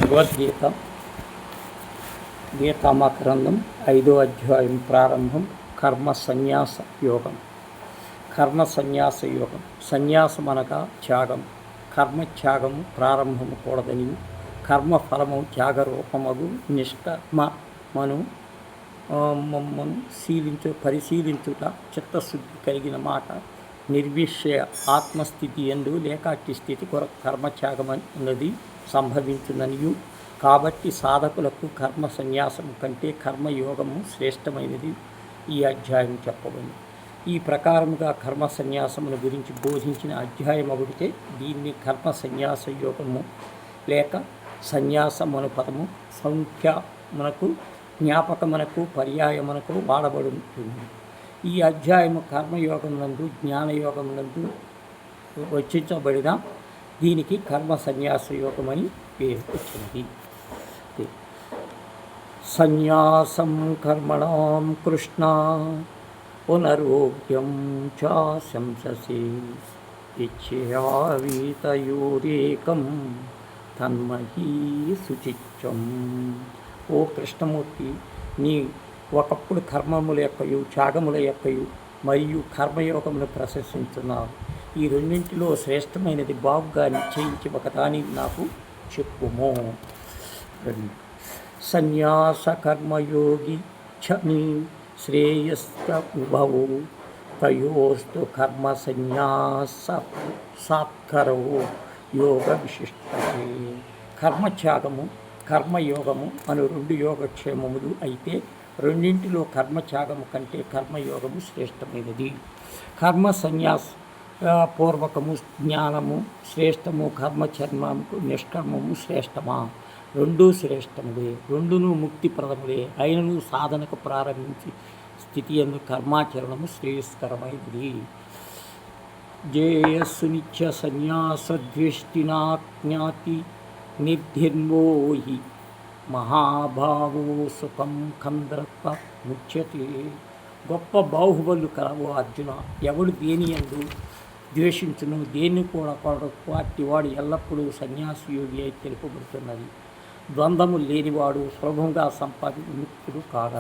భగవద్గీత గీతామకరందం 5వ అధ్యాయం ప్రారంభం. కర్మ సన్యాస యోగం. కర్మ సన్యాస యోగం. సన్యాసం అనగా త్యాగం. కర్మత్యాగము ప్రారంభము కూడదని, కర్మఫలము త్యాగరూపమగు నిష్కర్మను పరిశీలించుట చిత్తశుద్ధి కలిగిన మాట. నిర్విషయ ఆత్మస్థితి ఎందు లేకాటి స్థితి కొరకు కర్మత్యాగం అన్నది సంభవించుననియు, కాబట్టి సాధకులకు కర్మ సన్యాసం కంటే కర్మయోగము శ్రేష్టమైనది ఈ అధ్యాయం చెప్పబడింది. ఈ ప్రకారముగా కర్మ సన్యాసముల గురించి బోధించిన అధ్యాయం ఒకటితే దీన్ని కర్మ సన్యాస యోగము లేక సన్యాసమును పదము సంఖ్యమునకు, జ్ఞాపకమునకు, పర్యాయమునకు వాడబడుతుంది. ఈ అధ్యాయము కర్మయోగమునందు జ్ఞానయోగమునందు రచించబడిన దీనికి కర్మ సన్యాస యోగమని పేరు వచ్చినది. సన్యాసం కర్మణాం కృష్ణ పునరోగ్యం చాశంససి ఇచ్ఛయావీతయోరేకం తన్మహీ శుచిత్వం. ఓ కృష్ణమూర్తి, నీ ఒకప్పుడు కర్మముల యొక్కయు త్యాగముల యొక్కయు మరియు కర్మయోగమును ప్రశంసించున్నావు. ఈ రెండింటిలో శ్రేష్టమైనది బాగుగా నిశ్చయించి ఒకదాని నాకు చెప్పుము. సన్యాస కర్మయోగి ఛని శ్రేయస్క ఉభవో తయోస్తు కర్మ సన్యాస సాత్కరో యోగ విశిష్టతే. కర్మత్యాగము కర్మయోగము అను రెండు యోగక్షేమములు అయితే రెండింటిలో కర్మత్యాగము కంటే కర్మయోగము శ్రేష్టమైనది. కర్మ సన్యాస పూర్వకము జ్ఞానము శ్రేష్టము, కర్మచర్మకు నిష్కర్మము శ్రేష్టమా? రెండూ శ్రేష్టములే, రెండును ముక్తిప్రదములే. అయినను సాధనకు ప్రారంభించి స్థితి ఎందు కర్మాచరణము శ్రేయస్కరమైనది. జేయస్సు నిత్య సన్యాసద్వేష్టినాజ్ఞాతి నిర్ధిర్మోహి మహాభావో సుఖం కంద్రత్వ ముచ్యతే. గొప్ప బాహుబలు కలవు అర్జున, ఎవడు దేని యందు ద్వేషించును, దేన్ని కూడా కొడకు అట్టివాడు ఎల్లప్పుడూ సన్యాసయోగి అయి తెలుపబడుతున్నది. ద్వంద్వము లేనివాడు సులభంగా సంపాదించు ముక్తుడు కాగలడు.